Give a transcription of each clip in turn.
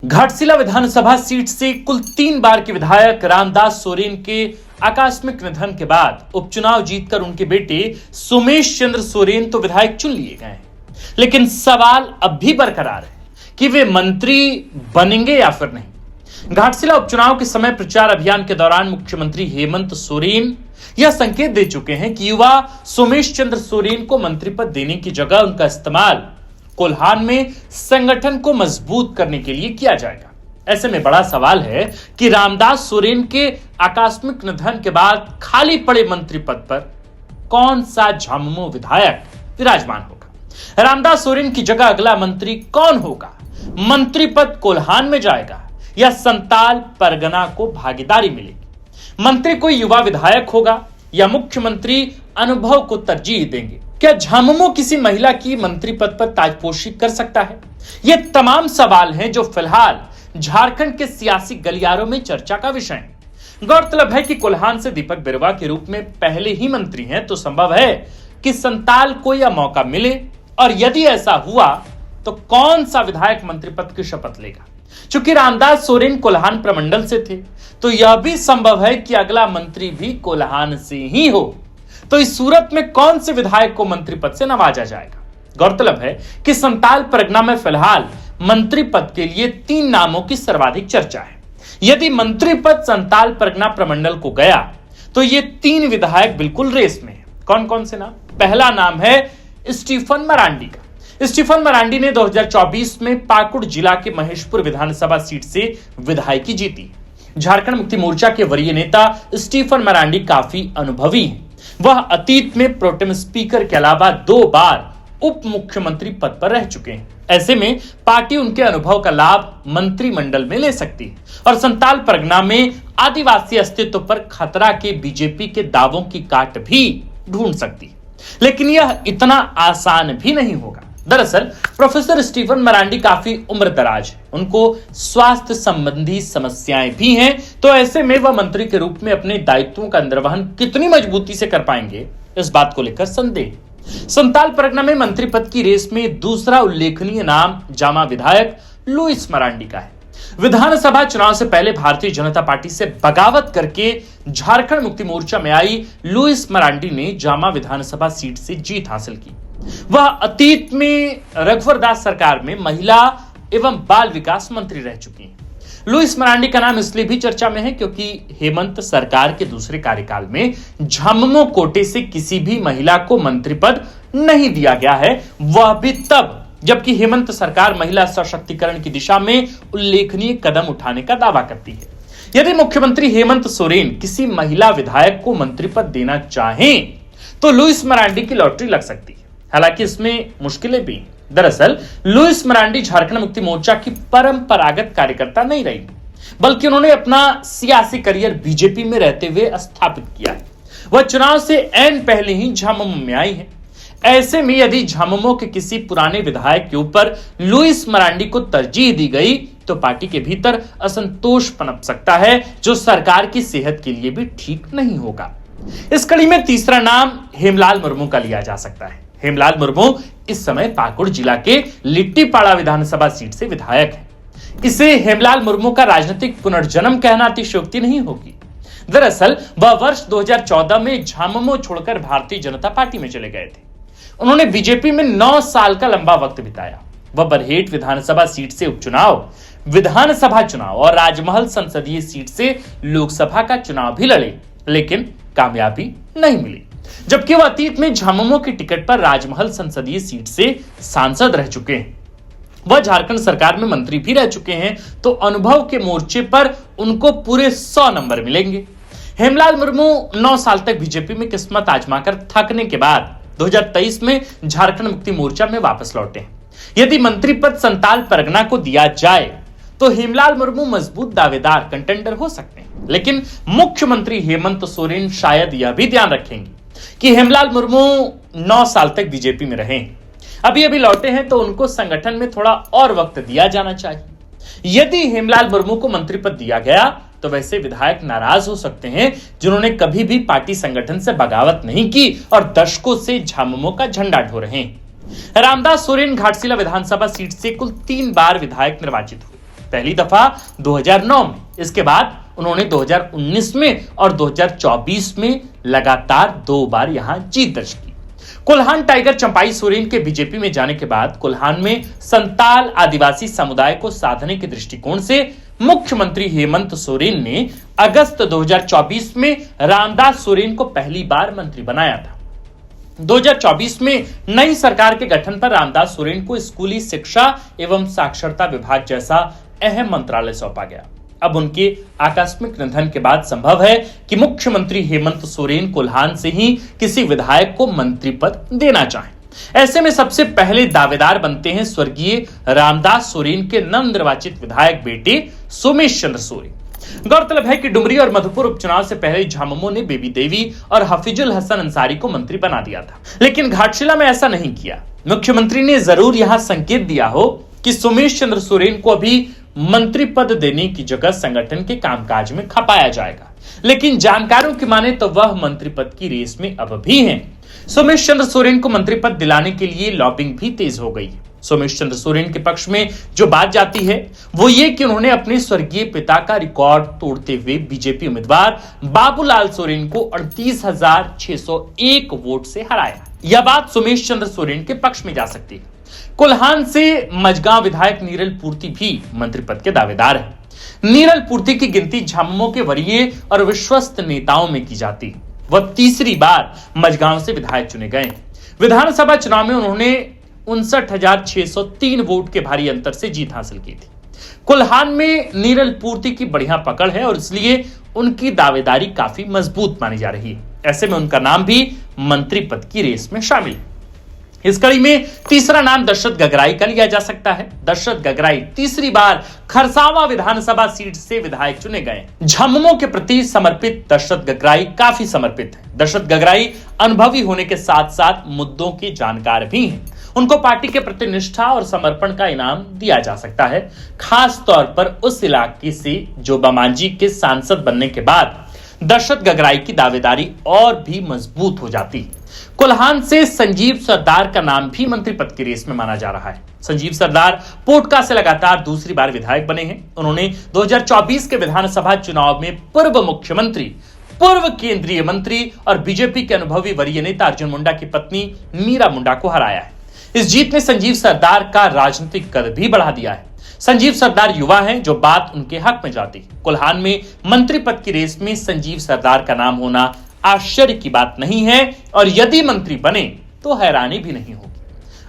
घाटशिला विधानसभा seat से कुल 3 बार के विधायक रामदास सोरेन के आकस्मिक निधन के बाद उपचुनाव जीतकर उनके बेटे सोमेश चंद्र सोरेन तो विधायक चुन लिए गए हैं, लेकिन सवाल अब भी बरकरार है कि वे मंत्री बनेंगे या फिर नहीं। घाटशिला उपचुनाव के समय प्रचार अभियान के दौरान मुख्यमंत्री हेमंत सोरेन यह संकेत दे चुके हैं कि युवा सोमेश चंद्र सोरेन को मंत्री पद देने की जगह उनका इस्तेमाल कोल्हान में संगठन को मजबूत करने के लिए किया जाएगा। ऐसे में बड़ा सवाल है कि रामदास सोरेन के आकस्मिक निधन के बाद खाली पड़े मंत्री पद पर कौन सा झामुमो विधायक विराजमान होगा। रामदास सोरेन की जगह अगला मंत्री कौन होगा। मंत्री पद कोल्हान में जाएगा या संताल परगना को भागीदारी मिलेगी। मंत्री कोई युवा विधायक होगा या मुख्यमंत्री अनुभव को तरजीह देंगे। क्या झामुमो किसी महिला की मंत्री पद पर ताजपोशी कर सकता है। ये तमाम सवाल हैं जो फिलहाल झारखंड के सियासी गलियारों में चर्चा का विषय है। गौरतलब है कि कोल्हान से दीपक बिरुवा के रूप में पहले ही मंत्री हैं, तो संभव है कि संताल को यह मौका मिले, और यदि ऐसा हुआ तो कौन सा विधायक मंत्री पद की शपथ लेगा। चूंकि रामदास सोरेन कोल्हान प्रमंडल से थे, तो यह भी संभव है कि अगला मंत्री भी कोल्हान से ही हो। तो इस सूरत में कौन से विधायक को मंत्री पद से नवाजा जाएगा। गौरतलब है कि संताल परगना में फिलहाल मंत्री पद के लिए 3 नामों की सर्वाधिक चर्चा है। यदि मंत्री पद संताल परगना प्रमंडल को गया तो ये 3 विधायक बिल्कुल रेस में है। कौन कौन से नाम। पहला नाम है स्टीफन मरांडी का। स्टीफन मरांडी ने 2024 में पाकुड़ जिला के महेशपुर विधानसभा सीट से विधायकी जीती। झारखंड मुक्ति मोर्चा के वरीय नेता स्टीफन मरांडी काफी अनुभवी हैं। वह अतीत में प्रोटेम स्पीकर के अलावा 2 बार उप मुख्यमंत्री पद पर रह चुके हैं। ऐसे में पार्टी उनके अनुभव का लाभ मंत्रिमंडल में ले सकती है और संताल परगना में आदिवासी अस्तित्व पर खतरा के बीजेपी के दावों की काट भी ढूंढ सकती है। लेकिन यह इतना आसान भी नहीं होगा। दरअसल प्रोफेसर स्टीफन मरांडी काफी उम्रदराज है, उनको स्वास्थ्य संबंधी समस्याएं भी हैं, तो ऐसे में वह मंत्री के रूप में अपने दायित्वों का निर्वहन कितनी मजबूती से कर पाएंगे, इस बात को लेकर संदेह। संताल परगना में मंत्री पद की रेस में दूसरा उल्लेखनीय नाम जामा विधायक लुइस मरांडी का है। विधानसभा चुनाव से पहले भारतीय जनता पार्टी से बगावत करके झारखंड मुक्ति मोर्चा में आई लुइस मरांडी ने जामा विधानसभा सीट से जीत हासिल की। वह अतीत में रघुवर दास सरकार में महिला एवं बाल विकास मंत्री रह चुकी हैं। लुइस मरांडी का नाम इसलिए भी चर्चा में है क्योंकि हेमंत सरकार के दूसरे कार्यकाल में झामुमो कोटे से किसी भी महिला को मंत्री पद नहीं दिया गया है, वह भी तब जबकि हेमंत सरकार महिला सशक्तिकरण की दिशा में उल्लेखनीय कदम उठाने का दावा करती है। यदि मुख्यमंत्री हेमंत सोरेन किसी महिला विधायक को मंत्री पद देना चाहें तो लुइस मरांडी की लॉटरी लग सकती है। हालांकि इसमें मुश्किलें भी हैं। दरअसल लुइस मरांडी झारखंड मुक्ति मोर्चा की परंपरागत कार्यकर्ता नहीं रही, बल्कि उन्होंने अपना सियासी करियर बीजेपी में रहते हुए स्थापित किया है। वह चुनाव से ऐन पहले ही झामुमो में आई है। ऐसे में यदि झामुमो के किसी पुराने विधायक के ऊपर लुइस मरांडी को तरजीह दी गई तो पार्टी के भीतर असंतोष पनप सकता है, जो सरकार की सेहत के लिए भी ठीक नहीं होगा। इस कड़ी में तीसरा नाम हेमलाल मुर्मू का लिया जा सकता है। हेमलाल मुर्मू इस समय पाकुड़ जिला के लिट्टीपाड़ा विधानसभा सीट से विधायक है। इसे हेमलाल मुर्मू का राजनीतिक पुनर्जन्म कहना अतिशयोक्ति नहीं होगी। दरअसल वह वर्ष 2014 में झामुमो छोड़कर भारतीय जनता पार्टी में चले गए थे। उन्होंने बीजेपी में 9 साल का लंबा वक्त बिताया। वह बरहेट विधानसभा सीट से उपचुनाव, विधानसभा चुनाव और राजमहल संसदीय सीट से लोकसभा का चुनाव भी लड़े, लेकिन कामयाबी नहीं मिली। जबकि वह अतीत में झामुमो की टिकट पर राजमहल संसदीय सीट से सांसद रह चुके हैं। वह झारखंड सरकार में मंत्री भी रह चुके हैं, तो अनुभव के मोर्चे पर उनको पूरे 100 नंबर मिलेंगे। हेमलाल मुर्मू 9 साल तक बीजेपी में किस्मत आजमाकर थकने के बाद 2023 में झारखंड मुक्ति मोर्चा में वापस लौटे हैं। यदि मंत्री पद संताल परगना को दिया जाए तो हेमलाल मुर्मू मजबूत दावेदार कंटेंडर हो सकते हैं, लेकिन मुख्यमंत्री हेमंत सोरेन शायद यह भी ध्यान रखेंगे कि हेमलाल मुर्मू 9 साल तक बीजेपी में रहे, अभी लौटे हैं, तो उनको संगठन में थोड़ा और वक्त दिया जाना चाहिए। यदि हेमलाल मुर्मू को मंत्री पद दिया गया तो वैसे विधायक नाराज हो सकते हैं जिन्होंने कभी भी पार्टी संगठन से बगावत नहीं की और दशकों से झामुमो का झंडा ढो रहे हैं। रामदास सोरेन घाटशिला विधानसभा सीट से कुल 3 बार विधायक निर्वाचित हुए। पहली दफा 2009 में, इसके बाद उन्होंने 2019 में और 2024 में लगातार 2 बार यहां जीत दर्ज की। कोल्हान टाइगर चंपाई सोरेन के बीजेपी में जाने के बाद कोल्हान में संताल आदिवासी समुदाय को साधने के दृष्टिकोण से मुख्यमंत्री हेमंत सोरेन ने अगस्त 2024 में रामदास सोरेन को पहली बार मंत्री बनाया था। 2024 में नई सरकार के गठन पर रामदास सोरेन को स्कूली शिक्षा एवं साक्षरता विभाग जैसा अहम मंत्रालय सौंपा गया। अब उनके आकस्मिक निधन के बाद संभव है कि मुख्यमंत्री हेमंत सोरेन कोल्हान से ही किसी विधायक को मंत्री पद देना चाहें। ऐसे में सबसे पहले दावेदार बनते हैं स्वर्गीय रामदास सोरेन के नवनिर्वाचित विधायक बेटे सोमेश चंद्र सोरेन। गौरतलब है कि डुमरी और मधुपुर उपचुनाव से पहले झामुमो ने बेबी देवी और हफीजुल हसन अंसारी को मंत्री बना दिया था, लेकिन घाटशिला में ऐसा नहीं किया। मुख्यमंत्री ने जरूर यहां संकेत दिया हो कि सोमेश चंद्र सोरेन को अभी मंत्री पद देने की जगह संगठन के कामकाज में खपाया जाएगा, लेकिन जानकारों की माने तो वह मंत्री पद की रेस में अब भी हैं। सोमेश चंद्र सोरेन को मंत्री पद दिलाने के लिए लॉबिंग भी तेज हो गई है। सोमेश चंद्र सोरेन के पक्ष में जो बात जाती है वो ये कि उन्होंने अपने स्वर्गीय पिता का रिकॉर्ड तोड़ते हुए बीजेपी उम्मीदवार बाबूलाल सोरेन को 38,601 वोट से हराया। यह बात सोमेश चंद्र सोरेन के पक्ष में जा सकती है। कोल्हान से मझगांव विधायक नीरल पूर्ति भी मंत्री पद के दावेदार है। नीरल पूर्ति की गिनती झामुमो के वरीय और विश्वस्त नेताओं में की जाती है। वह तीसरी बार मझगांव से विधायक चुने गए। विधानसभा चुनाव में उन्होंने 59,603 वोट के भारी अंतर से जीत हासिल की थी। कोल्हान में नीरल पूर्ति की बढ़िया पकड़ है और इसलिए उनकी दावेदारी काफी मजबूत मानी जा रही है। ऐसे में उनका नाम भी मंत्री पद की रेस में शामिल है। इस कड़ी में तीसरा नाम दशरथ गगराई का लिया जा सकता है। दशरथ गगराई तीसरी बार खरसावां विधानसभा सीट से विधायक चुने गए। झामुमो के प्रति समर्पित दशरथ गगराई काफी समर्पित है। दशरथ गगराई अनुभवी होने के साथ साथ मुद्दों के जानकार भी हैं। उनको पार्टी के प्रति निष्ठा और समर्पण का इनाम दिया जा सकता है, खास तौर पर उस इलाके से जोबा मांझी के सांसद बनने के बाद दशरथ गगराई की दावेदारी और भी मजबूत हो जाती है। कोल्हान से संजीव सरदार का नाम भी मंत्री पद की रेस में माना जा रहा है। संजीव सरदार पोटका से लगातार दूसरी बार विधायक बने हैं। उन्होंने 2024 के विधानसभा चुनाव में पूर्व मुख्यमंत्री, पूर्व केंद्रीय मंत्री और बीजेपी के अनुभवी वरीय नेता अर्जुन मुंडा की पत्नी मीरा मुंडा को हराया है। इस जीत ने संजीव सरदार का राजनीतिक कद भी बढ़ा दिया है। संजीव सरदार युवा हैं, जो बात उनके हक में जाती है। कोल्हान में मंत्री पद की रेस में संजीव सरदार का नाम होना आश्चर्य की बात नहीं है और यदि मंत्री बने तो हैरानी भी नहीं होगी।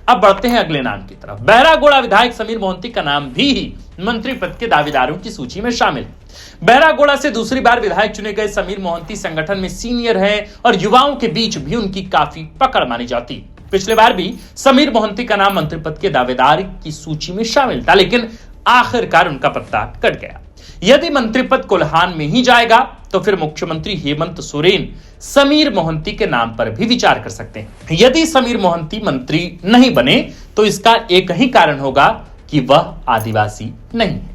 अब बढ़ते हैं अगले नाम की तरफ। बहरागोड़ा विधायक समीर मोहंती का नाम भी मंत्री पद के दावेदारों की सूची में शामिल है। बहरागोड़ा से दूसरी बार विधायक चुने गए समीर मोहंती संगठन में सीनियर हैं और युवाओं के बीच भी उनकी काफी पकड़ मानी जाती है। पिछले बार भी समीर मोहंती का नाम मंत्री पद के दावेदार की सूची में शामिल था, लेकिन आखिरकार उनका पत्ता कट गया। यदि मंत्री पद कोल्हान में ही जाएगा तो फिर मुख्यमंत्री हेमंत सोरेन समीर मोहंती के नाम पर भी विचार कर सकते हैं। यदि समीर मोहंती मंत्री नहीं बने तो इसका एक ही कारण होगा कि वह आदिवासी नहीं है।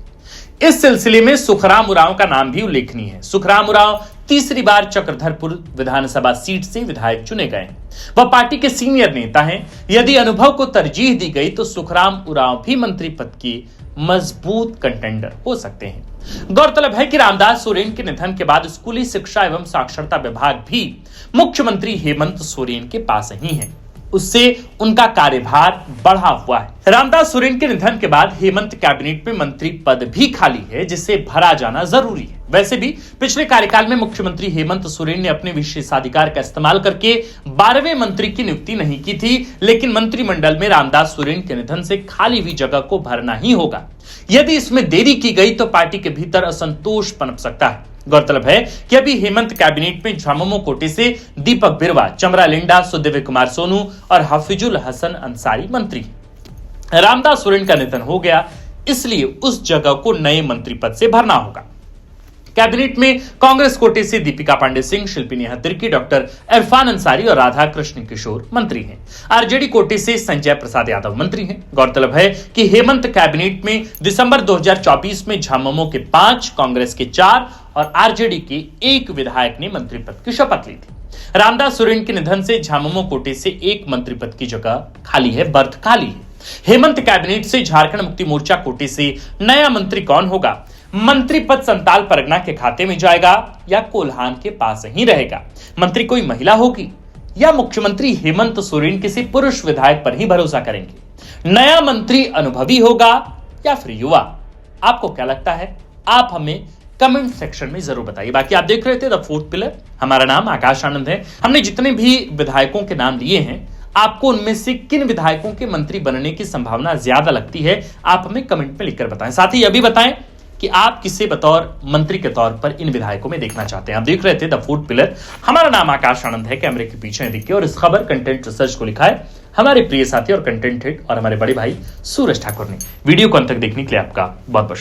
इस सिलसिले में सुखराम उरांव का नाम भी उल्लेखनीय है। सुखराम उरांव तीसरी बार चक्रधरपुर विधानसभा सीट से विधायक चुने गए। वह पार्टी के सीनियर नेता हैं। यदि अनुभव को तरजीह दी गई तो सुखराम उरांव भी मंत्री पद के मजबूत कंटेंडर हो सकते हैं। गौरतलब है कि रामदास सोरेन के निधन के बाद स्कूली शिक्षा एवं साक्षरता विभाग भी मुख्यमंत्री हेमंत सोरेन के पास ही है। उससे उनका कार्यभार बढ़ा हुआ है। रामदास सोरेन के निधन के बाद हेमंत कैबिनेट में मंत्री पद भी खाली है, जिसे भरा जाना जरूरी है। वैसे भी पिछले कार्यकाल में मुख्यमंत्री हेमंत सोरेन ने अपने विशेषाधिकार का इस्तेमाल करके 12वें मंत्री की नियुक्ति नहीं की थी, लेकिन मंत्रिमंडल में रामदास सोरेन के निधन से खाली हुई जगह को भरना ही होगा। यदि इसमें देरी की गई तो पार्टी के भीतर असंतोष पनप सकता है। गौरतलब है कि अभी हेमंत कैबिनेट में झामुमो कोटे से दीपक बिरवा, चमरा लिंडा, सुदिव्य कुमार सोनू और हफीजुल हसन अंसारी मंत्री। रामदास सोरेन का निधन हो गया, इसलिए उस जगह को नए मंत्री पद से भरना होगा। कैबिनेट में कांग्रेस कोटे से दीपिका पांडे सिंह, शिल्पी नेहा तिर्की, डॉक्टर इरफान अंसारी और राधा कृष्ण किशोर मंत्री हैं। आरजेडी कोटे से संजय प्रसाद यादव मंत्री हैं। गौरतलब है कि हेमंत कैबिनेट में दिसंबर 2024 में झामुमो के 5, कांग्रेस के 4 और आरजेडी के 1 विधायक ने मंत्री पद की शपथ ली थी। रामदास सोरेन के निधन से झामुमो कोटे से 1 मंत्री पद की जगह खाली है, बर्थ खाली है। हेमंत कैबिनेट से झारखंड मुक्ति मोर्चा कोटे से नया मंत्री कौन होगा? मंत्री पद संताल परगना के खाते में जाएगा या कोल्हान के पास ही रहेगा? मंत्री कोई महिला होगी या मुख्यमंत्री हेमंत सोरेन किसी पुरुष विधायक पर ही भरोसा करेंगे? नया मंत्री अनुभवी होगा या फिर युवा? आपको क्या लगता है? आप हमें कमेंट सेक्शन में जरूर बताइए। बाकी आप देख रहे थे द फोर्थ पिलर। हमारा नाम आकाश आनंद है। हमने जितने भी विधायकों के नाम लिए हैं, आपको उनमें से किन विधायकों के मंत्री बनने की संभावना ज्यादा लगती है, आप हमें कमेंट में लिखकर बताएं। साथ ही यह भी बताएं कि आप किसे बतौर मंत्री के तौर पर इन विधायकों में देखना चाहते हैं। आप देख रहे थे द फोर्थ पिलर। हमारा नाम आकाश आनंद है। कैमरे के पीछे देखिए और इस खबर कंटेंट रिसर्च को लिखा है हमारे प्रिय साथी और कंटेंट हेड और हमारे बड़े भाई सूरज ठाकुर ने। वीडियो को अंत तक देखने के लिए आपका बहुत बहुत